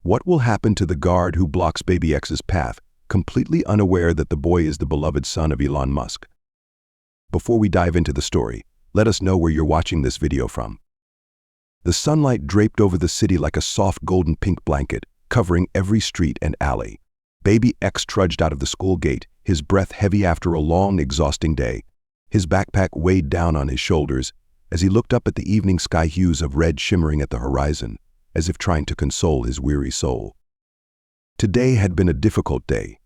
What will happen to the guard who blocks Baby X's path, completely unaware that the boy is the beloved son of Elon Musk? Before we dive into the story, let us know where you're watching this video from. The sunlight draped over the city like a soft golden pink blanket, covering every street and alley. Baby X trudged out of the school gate, his breath heavy after a long, exhausting day. His backpack weighed down on his shoulders as he looked up at the evening sky, hues of red shimmering at the horizon, as if trying to console his weary soul. Today had been a difficult day.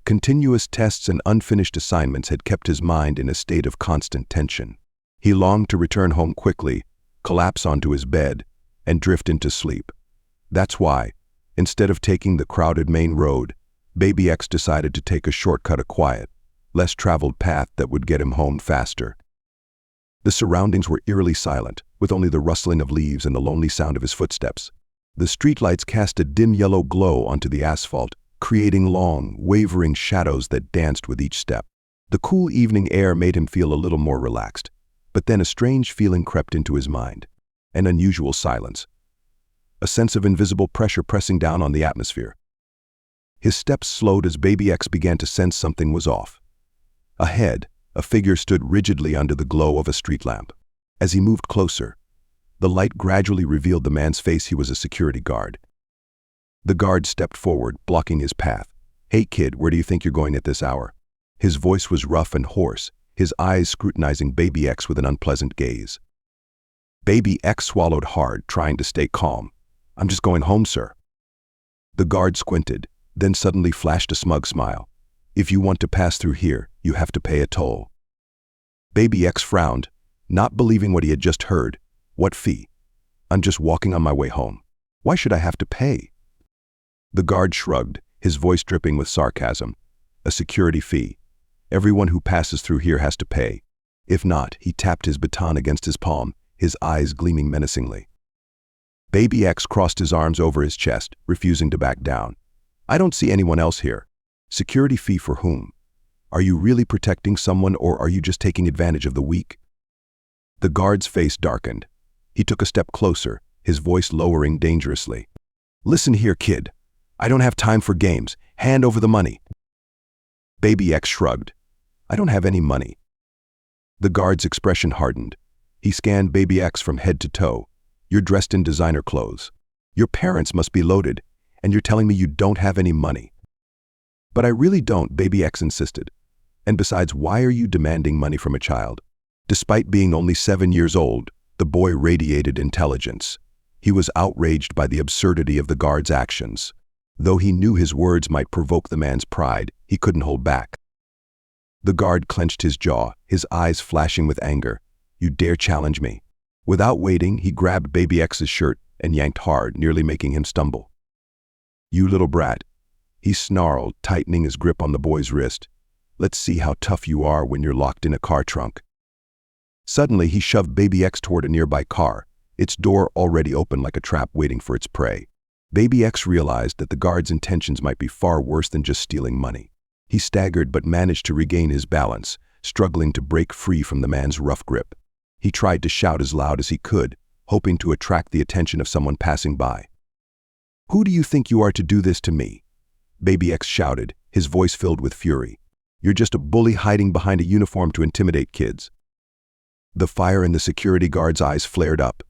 Continuous tests and unfinished assignments had kept his mind in a state of constant tension. He longed to return home quickly, collapse onto his bed, and drift into sleep. That's why, instead of taking the crowded main road, Baby X decided to take a shortcut, a quiet, less traveled path that would get him home faster. The surroundings were eerily silent, with only the rustling of leaves and the lonely sound of his footsteps. The streetlights cast a dim yellow glow onto the asphalt, creating long, wavering shadows that danced with each step. The cool evening air made him feel a little more relaxed, but then a strange feeling crept into his mind. An unusual silence. A sense of invisible pressure pressing down on the atmosphere. His steps slowed as Baby X began to sense something was off. Ahead, a figure stood rigidly under the glow of a street lamp. As he moved closer, the light gradually revealed the man's face. He was a security guard. The guard stepped forward, blocking his path. "Hey kid, where do you think you're going at this hour?" His voice was rough and hoarse, his eyes scrutinizing Baby X with an unpleasant gaze. Baby X swallowed hard, trying to stay calm. "I'm just going home, sir." The guard squinted, then suddenly flashed a smug smile. "If you want to pass through here, you have to pay a toll." Baby X frowned, not believing what he had just heard. "What fee? I'm just walking on my way home. Why should I have to pay?" The guard shrugged, his voice dripping with sarcasm. "A security fee. Everyone who passes through here has to pay. If not," he tapped his baton against his palm, his eyes gleaming menacingly. Baby X crossed his arms over his chest, refusing to back down. "I don't see anyone else here. Security fee for whom? Are you really protecting someone, or are you just taking advantage of the weak?" The guard's face darkened. He took a step closer, his voice lowering dangerously. "Listen here, kid. I don't have time for games. Hand over the money." Baby X shrugged. "I don't have any money." The guard's expression hardened. He scanned Baby X from head to toe. "You're dressed in designer clothes. Your parents must be loaded, and you're telling me you don't have any money." "But I really don't," Baby X insisted. "And besides, why are you demanding money from a child?" Despite being only 7 years old, the boy radiated intelligence. He was outraged by the absurdity of the guard's actions. Though he knew his words might provoke the man's pride, he couldn't hold back. The guard clenched his jaw, his eyes flashing with anger. "You dare challenge me?" Without waiting, he grabbed Baby X's shirt and yanked hard, nearly making him stumble. "You little brat," he snarled, tightening his grip on the boy's wrist. "Let's see how tough you are when you're locked in a car trunk." Suddenly, he shoved Baby X toward a nearby car, its door already open like a trap waiting for its prey. Baby X realized that the guard's intentions might be far worse than just stealing money. He staggered but managed to regain his balance, struggling to break free from the man's rough grip. He tried to shout as loud as he could, hoping to attract the attention of someone passing by. "Who do you think you are to do this to me?" Baby X shouted, his voice filled with fury. "You're just a bully hiding behind a uniform to intimidate kids." The fire in the security guard's eyes flared up.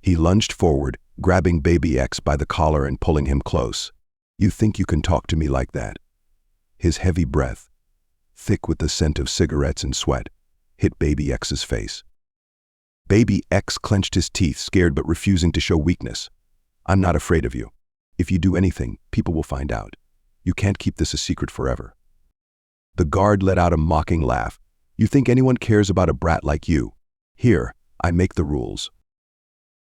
He lunged forward, grabbing Baby X by the collar and pulling him close. "You think you can talk to me like that?" His heavy breath, thick with the scent of cigarettes and sweat, hit Baby X's face. Baby X clenched his teeth, scared but refusing to show weakness. "I'm not afraid of you. If you do anything, people will find out. You can't keep this a secret forever." The guard let out a mocking laugh. "You think anyone cares about a brat like you? Here, I make the rules."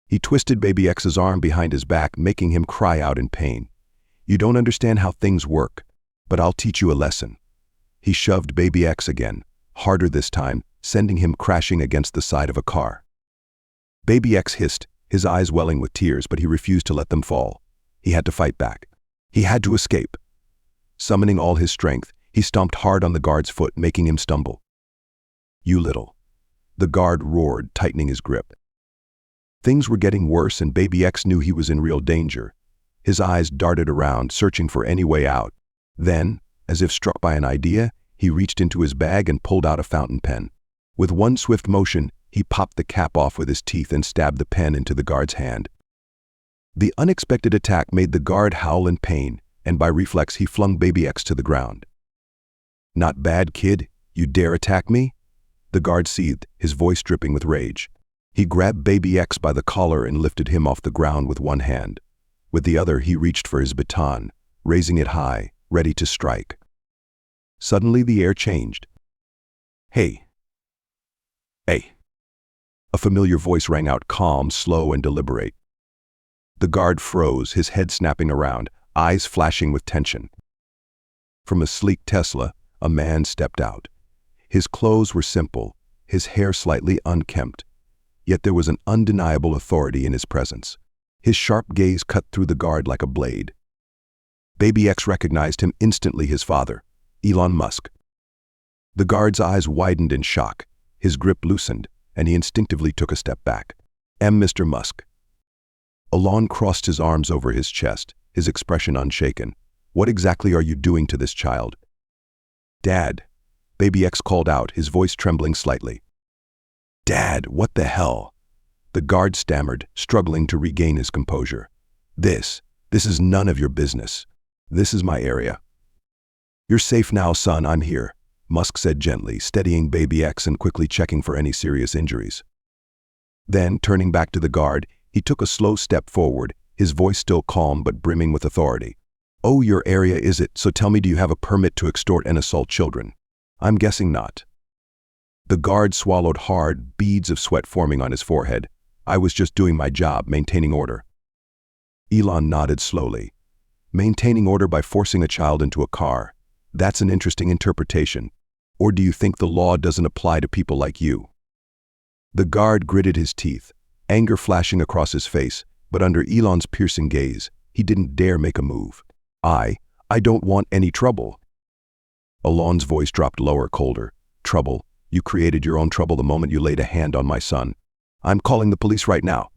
He twisted Baby X's arm behind his back, making him cry out in pain. "You don't understand how things work, but I'll teach you a lesson." He shoved Baby X again, harder this time, sending him crashing against the side of a car. Baby X hissed, his eyes welling with tears, but he refused to let them fall. He had to fight back. He had to escape. Summoning all his strength, he stomped hard on the guard's foot, making him stumble. "You little." The guard roared, tightening his grip. Things were getting worse, and Baby X knew he was in real danger. His eyes darted around, searching for any way out. Then, as if struck by an idea, he reached into his bag and pulled out a fountain pen. With one swift motion, he popped the cap off with his teeth and stabbed the pen into the guard's hand. The unexpected attack made the guard howl in pain, and by reflex he flung Baby X to the ground. "Not bad, kid. You dare attack me?" The guard seethed, his voice dripping with rage. He grabbed Baby X by the collar and lifted him off the ground with one hand. With the other, he reached for his baton, raising it high, ready to strike. Suddenly, the air changed. "Hey. Hey." A familiar voice rang out, calm, slow, and deliberate. The guard froze, his head snapping around, eyes flashing with tension. From a sleek Tesla, a man stepped out. His clothes were simple, his hair slightly unkempt, yet there was an undeniable authority in his presence. His sharp gaze cut through the guard like a blade. Baby X recognized him instantly, his father, Elon Musk. The guard's eyes widened in shock, his grip loosened, and he instinctively took a step back. Mr. Musk." Elon crossed his arms over his chest, his expression unshaken. "What exactly are you doing to this child?" "Dad," Baby X called out, his voice trembling slightly. "Dad, what the hell?" The guard stammered, struggling to regain his composure. This is none of your business. This is my area." "You're safe now, son, I'm here," Musk said gently, steadying Baby X and quickly checking for any serious injuries. Then, turning back to the guard, he took a slow step forward, his voice still calm but brimming with authority. "Oh, your area is it, so tell me, do you have a permit to extort and assault children?" "I'm guessing not." The guard swallowed hard, beads of sweat forming on his forehead. "I was just doing my job, maintaining order." Elon nodded slowly. "Maintaining order by forcing a child into a car. That's an interesting interpretation. Or do you think the law doesn't apply to people like you?" The guard gritted his teeth, anger flashing across his face, but under Elon's piercing gaze, he didn't dare make a move. I don't want any trouble." Elon's voice dropped lower, colder. "Trouble? You created your own trouble the moment you laid a hand on my son. I'm calling the police right now."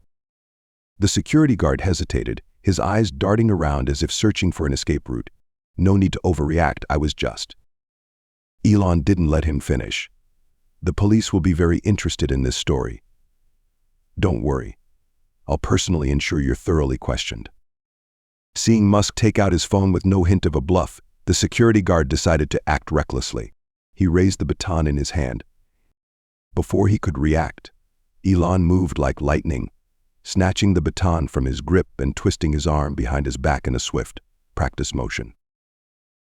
The security guard hesitated, his eyes darting around as if searching for an escape route. "No need to overreact, I was just..." Elon didn't let him finish. "The police will be very interested in this story. Don't worry. I'll personally ensure you're thoroughly questioned." Seeing Musk take out his phone with no hint of a bluff, the security guard decided to act recklessly. He raised the baton in his hand. Before he could react, Elon moved like lightning, snatching the baton from his grip and twisting his arm behind his back in a swift, practice motion.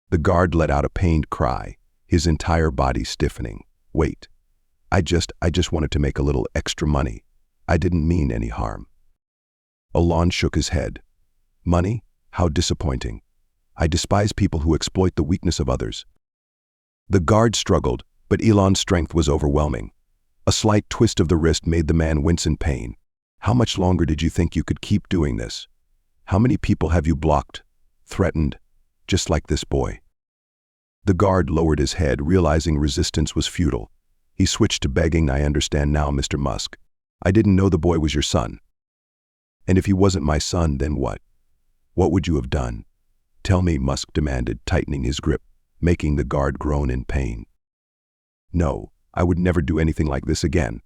The guard let out a pained cry, his entire body stiffening. "Wait. I just wanted to make a little extra money. I didn't mean any harm." Elon shook his head. "Money? How disappointing. I despise people who exploit the weakness of others." The guard struggled, but Elon's strength was overwhelming. A slight twist of the wrist made the man wince in pain. "How much longer did you think you could keep doing this? How many people have you blocked, threatened, just like this boy?" The guard lowered his head, realizing resistance was futile. He switched to begging. "I understand now, Mr. Musk. I didn't know the boy was your son." "And if he wasn't my son, then what? What would you have done? Tell me," Musk demanded, tightening his grip, making the guard groan in pain. "No, I would never do anything like this again."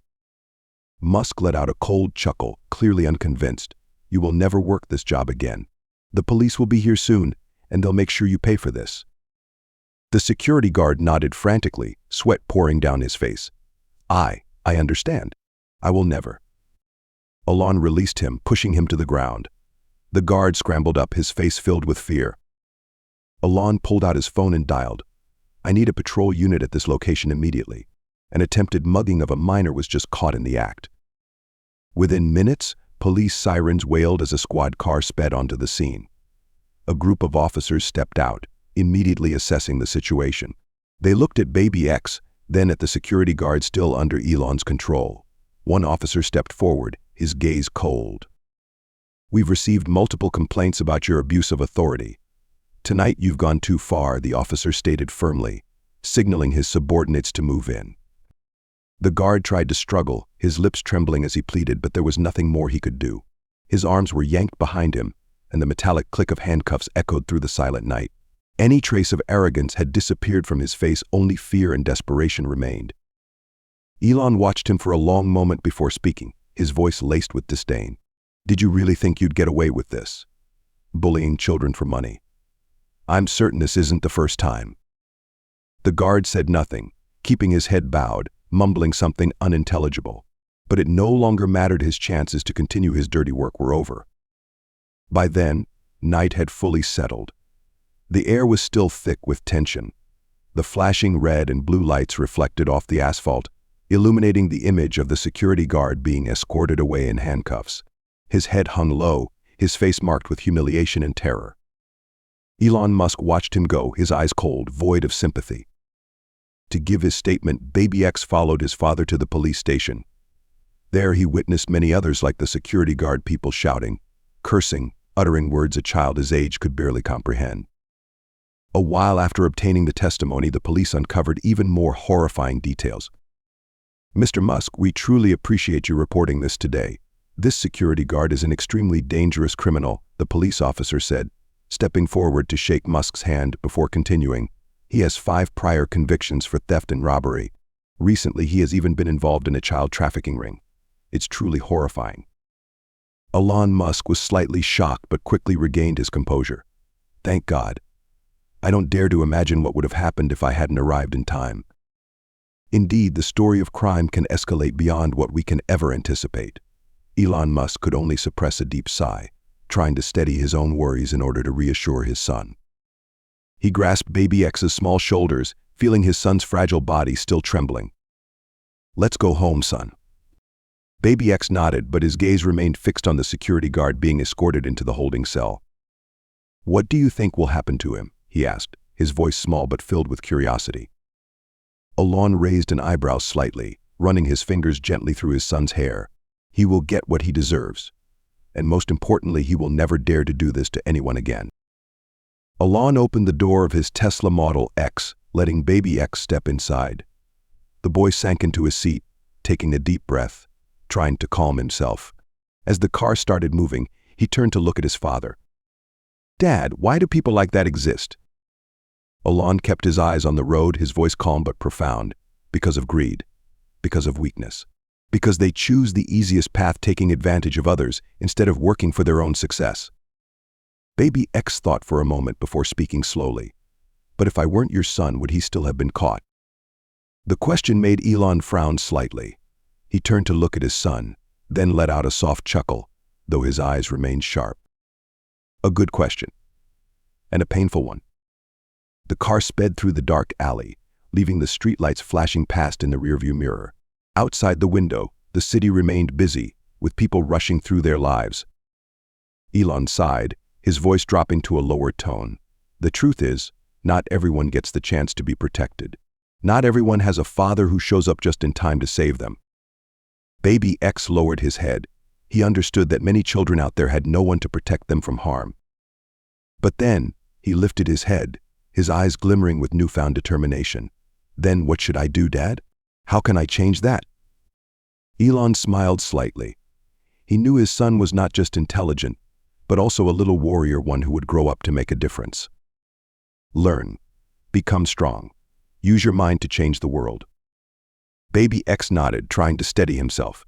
Musk let out a cold chuckle, clearly unconvinced. "You will never work this job again. The police will be here soon, and they'll make sure you pay for this." The security guard nodded frantically, sweat pouring down his face. I understand. I will never." Elon released him, pushing him to the ground. The guard scrambled up, his face filled with fear. Elon pulled out his phone and dialed. "I need a patrol unit at this location immediately." An attempted mugging of a minor was just caught in the act. Within minutes, police sirens wailed as a squad car sped onto the scene. A group of officers stepped out, immediately assessing the situation. They looked at Baby X, then at the security guard still under Elon's control. One officer stepped forward, his gaze cold. "We've received multiple complaints about your abuse of authority. Tonight you've gone too far," the officer stated firmly, signaling his subordinates to move in. The guard tried to struggle, his lips trembling as he pleaded, but there was nothing more he could do. His arms were yanked behind him, and the metallic click of handcuffs echoed through the silent night. Any trace of arrogance had disappeared from his face, only fear and desperation remained. Elon watched him for a long moment before speaking, his voice laced with disdain. "Did you really think you'd get away with this? Bullying children for money? I'm certain this isn't the first time." The guard said nothing, keeping his head bowed, mumbling something unintelligible. But it no longer mattered. His chances to continue his dirty work were over. By then, night had fully settled. The air was still thick with tension. The flashing red and blue lights reflected off the asphalt, illuminating the image of the security guard being escorted away in handcuffs. His head hung low, his face marked with humiliation and terror. Elon Musk watched him go, his eyes cold, void of sympathy. To give his statement, Baby X followed his father to the police station. There he witnessed many others like the security guard, people shouting, cursing, uttering words a child his age could barely comprehend. A while after obtaining the testimony, the police uncovered even more horrifying details. "Mr. Musk, we truly appreciate you reporting this today. This security guard is an extremely dangerous criminal," the police officer said, stepping forward to shake Musk's hand before continuing. "He has 5 prior convictions for theft and robbery. Recently, he has even been involved in a child trafficking ring. It's truly horrifying." Elon Musk was slightly shocked but quickly regained his composure. "Thank God. I don't dare to imagine what would have happened if I hadn't arrived in time." Indeed, the story of crime can escalate beyond what we can ever anticipate. Elon Musk could only suppress a deep sigh, trying to steady his own worries in order to reassure his son. He grasped Baby X's small shoulders, feeling his son's fragile body still trembling. "Let's go home, son." Baby X nodded, but his gaze remained fixed on the security guard being escorted into the holding cell. "What do you think will happen to him?" he asked, his voice small but filled with curiosity. Elon raised an eyebrow slightly, running his fingers gently through his son's hair. "He will get what he deserves. And most importantly, he will never dare to do this to anyone again." Elon opened the door of his Tesla Model X, letting Baby X step inside. The boy sank into his seat, taking a deep breath, trying to calm himself. As the car started moving, he turned to look at his father. "Dad, why do people like that exist?" Elon kept his eyes on the road, his voice calm but profound. "Because of greed. Because of weakness. Because they choose the easiest path, taking advantage of others instead of working for their own success." Baby X thought for a moment before speaking slowly. "But if I weren't your son, would he still have been caught?" The question made Elon frown slightly. He turned to look at his son, then let out a soft chuckle, though his eyes remained sharp. "A good question. And a painful one." The car sped through the dark alley, leaving the streetlights flashing past in the rearview mirror. Outside the window, the city remained busy, with people rushing through their lives. Elon sighed, his voice dropping to a lower tone. "The truth is, not everyone gets the chance to be protected. Not everyone has a father who shows up just in time to save them." Baby X lowered his head. He understood that many children out there had no one to protect them from harm. But then, he lifted his head, his eyes glimmering with newfound determination. "Then what should I do, Dad? How can I change that?" Elon smiled slightly. He knew his son was not just intelligent, but also a little warrior, one who would grow up to make a difference. "Learn. Become strong. Use your mind to change the world." Baby X nodded, trying to steady himself.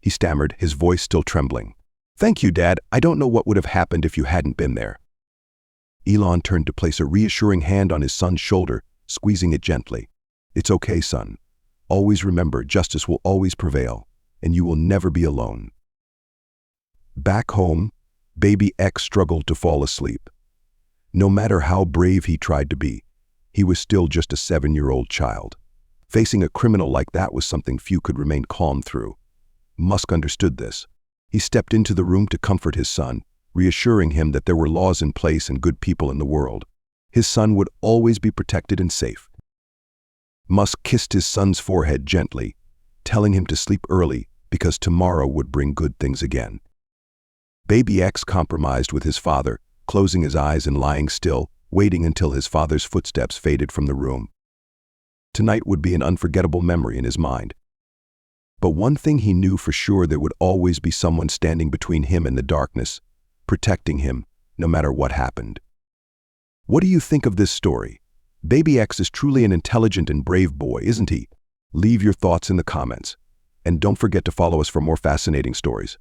He stammered, his voice still trembling. "Thank you, Dad. I don't know what would have happened if you hadn't been there." Elon turned to place a reassuring hand on his son's shoulder, squeezing it gently. "It's okay, son. Always remember, justice will always prevail, and you will never be alone." Back home, Baby X struggled to fall asleep. No matter how brave he tried to be, he was still just a 7-year-old child. Facing a criminal like that was something few could remain calm through. Musk understood this. He stepped into the room to comfort his son, reassuring him that there were laws in place and good people in the world. His son would always be protected and safe. Musk kissed his son's forehead gently, telling him to sleep early because tomorrow would bring good things again. Baby X compromised with his father, closing his eyes and lying still, waiting until his father's footsteps faded from the room. Tonight would be an unforgettable memory in his mind. But one thing he knew for sure: there would always be someone standing between him and the darkness, protecting him, no matter what happened. What do you think of this story? Baby X is truly an intelligent and brave boy, isn't he? Leave your thoughts in the comments. And don't forget to follow us for more fascinating stories.